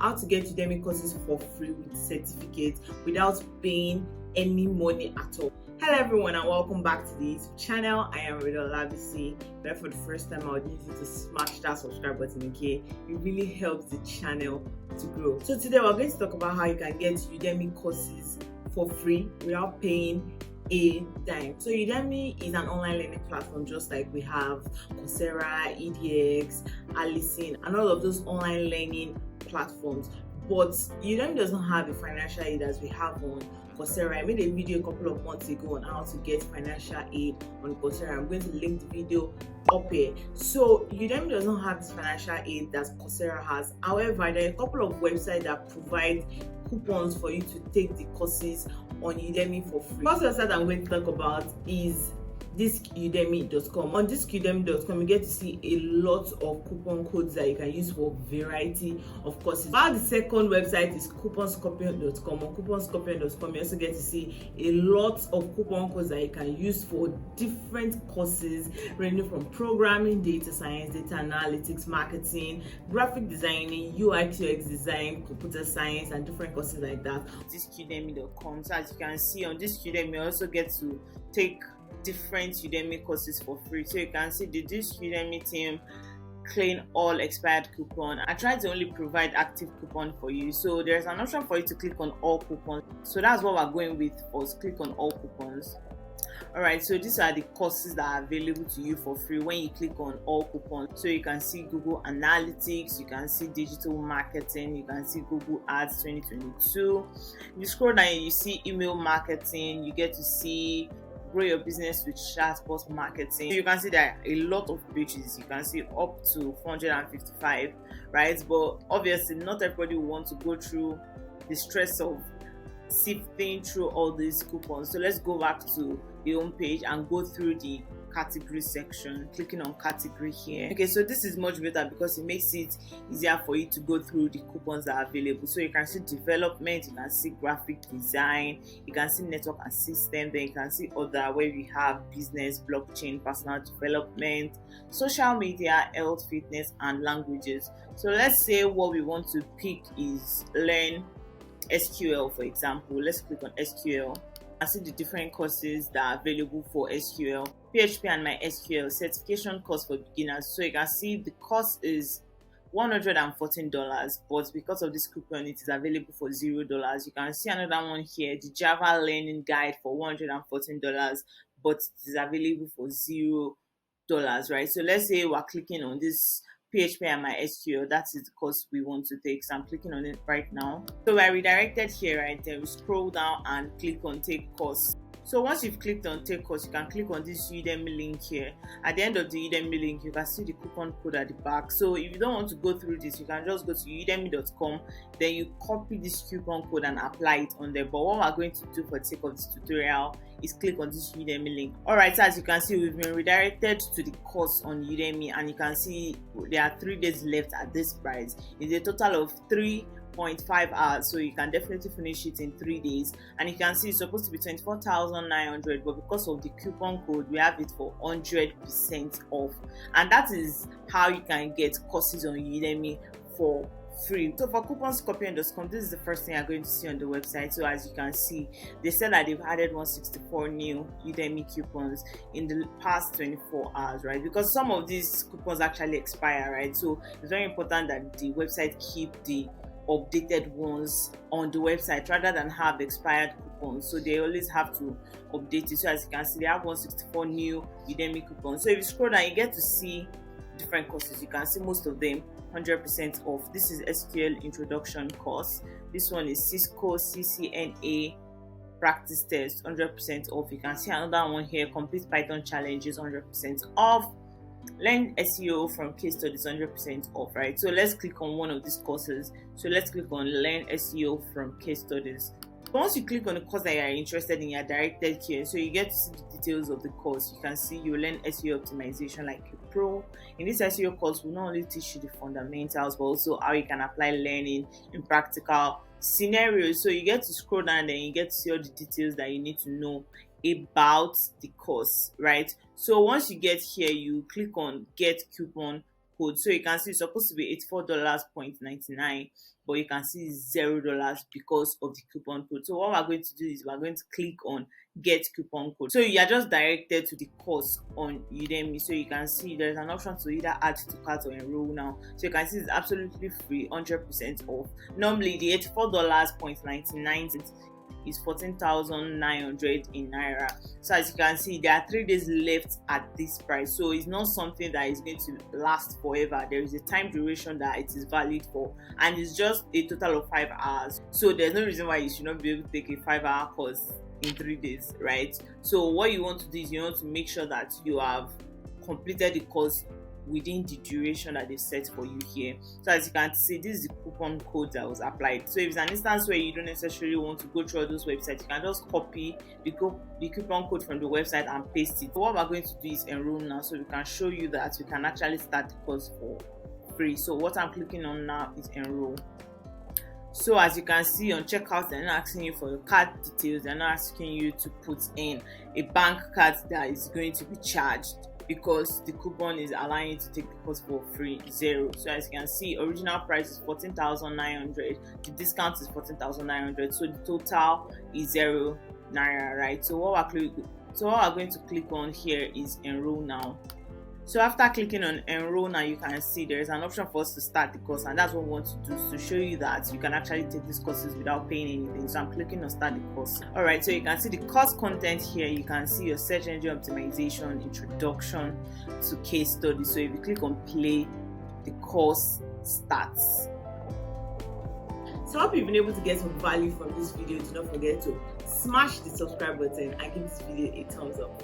how to get Udemy courses for free with certificate without paying any money at all. Hello everyone and welcome back to this channel. I am Rita Lavisi. But for the first time, I would need you to smash that subscribe button, okay? It really helps the channel to grow. So today we're going to talk about how you can get Udemy courses for free without paying a dime. So Udemy is an online learning platform just like we have Coursera, EDX, Allison, and all of those online learning platforms. But Udemy doesn't have a financial aid as we have on Coursera. I made a video a couple of months ago on how to get financial aid on Coursera. I'm going to link the video up here. So Udemy doesn't have this financial aid that Coursera has. However, there are a couple of websites that provide coupons for you to take the courses on Udemy for free. The first website I'm going to talk about is discudemy.com. On discudemy.com, you get to see a lot of coupon codes that you can use for a variety of courses. While the second website is couponscorpion.com. On couponscorpion.com, you also get to see a lot of coupon codes that you can use for different courses ranging from programming, data science, data analytics, marketing, graphic designing, UI/UX design, computer science, and different courses like that. Discudemy.com. So as you can see on Discudemy, you also get to take different Udemy courses for free. So you can see the Udemy team claim all expired coupon. I try to only provide active coupon for you, so there's an option for you to click on all coupons. So that's what we're going with first. Click on all coupons. Alright, so these are the courses that are available to you for free when you click on all coupons. So you can see Google Analytics, you can see digital marketing, you can see Google Ads 2022. You scroll down, you see email marketing, you get to see grow your business with chatbot marketing. You can see there are a lot of pages. You can see up to 455, right? But obviously not everybody will want to go through the stress of sifting through all these coupons. So let's go back to the home page and go through the category section, clicking on category here. Okay, so this is much better because it makes it easier for you to go through the coupons that are available. So you can see development, you can see graphic design, you can see network and system, then you can see other where we have business, blockchain, personal development, social media, health, fitness, and languages. So let's say what we want to pick is learn SQL, for example. Let's click on SQL and see the different courses that are available for SQL. PHP and MySQL certification course for beginners. So you can see the cost is $114, but because of this coupon, it is available for $0. You can see another one here, the Java learning guide for $114, but it is available for $0, right? So let's say we're clicking on this PHP and MySQL, that is the course we want to take. So I'm clicking on it right now. So we're redirected here, right? Then we scroll down and click on take course. So once you've clicked on take course, you can click on this Udemy link here. At the end of the Udemy link, you can see the coupon code at the back. So if you don't want to go through this, you can just go to udemy.com, then you copy this coupon code and apply it on there. But what we're going to do for the sake of this tutorial is click on this Udemy link. Alright, so as you can see, we've been redirected to the course on Udemy, and you can see there are 3 days left at this price. It's a total of 3.5 hours, so you can definitely finish it in 3 days. And you can see it's supposed to be 24,900, but because of the coupon code, we have it for 100% off. And that is how you can get courses on Udemy for free. So for couponscorpion.com, this is the first thing you're going to see on the website. So as you can see, they said that they've added 164 new Udemy coupons in the past 24 hours, right? Because some of these coupons actually expire, right? So it's very important that the website keep the updated ones on the website rather than have expired coupons. So they always have to update it. So as you can see, they have 164 new Udemy coupons. So if you scroll down, you get to see different courses. You can see most of them 100% off. This is SQL introduction course. This one is Cisco CCNA practice test, 100% off. You can see another one here, complete Python challenges, 100% off. Learn SEO from case studies, 100% off, right? So let's click on one of these courses. So let's click on learn SEO from case studies. Once you click on the course that you are interested in, you're directed here. So you get to see the details of the course. You can see you learn SEO optimization like a pro. In this SEO course, we not only teach you the fundamentals, but also how you can apply learning in practical scenarios. So you get to scroll down and then you get to see all the details that you need to know about the course, right? So once you get here, you click on get coupon code. So you can see it's supposed to be $84.99, but you can see $0 because of the coupon code. So what we're going to do is we're going to click on get coupon code. So you are just directed to the course on Udemy. So you can see there's an option to either add to cart or enroll now. So you can see it's absolutely free, 100% off. Normally the $84.99 is 14,900 in naira. So as you can see, there are 3 days left at this price, so it's not something that is going to last forever. There is a time duration that it is valid for, and it's just a total of 5 hours. So there's no reason why you should not be able to take a 5-hour course in 3 days, right? So what you want to do is you want to make sure that you have completed the course within the duration that they set for you here. So as you can see, this is the coupon code that was applied. So if it's an instance where you don't necessarily want to go through all those websites, you can just copy the coupon code from the website and paste it. So what we're going to do is enroll now, so we can show you that you can actually start the course for free. So what I'm clicking on now is enroll. So as you can see on checkout, they're not asking you for your card details, they're not asking you to put in a bank card that is going to be charged, because the coupon is allowing you to take the course for free, $0. So as you can see, original price is 14,900, the discount is 14,900, so the total is $0, right? So what we're going to click on here is enroll now. So after clicking on enroll now, you can see there is an option for us to start the course, and that's what we want to do, to show you that you can actually take these courses without paying anything. So I'm clicking on start the course. Alright, so you can see the course content here. You can see your search engine optimization, introduction to case study. So if you click on play, the course starts. So I hope you've been able to get some value from this video. Do not forget to smash the subscribe button and give this video a thumbs up.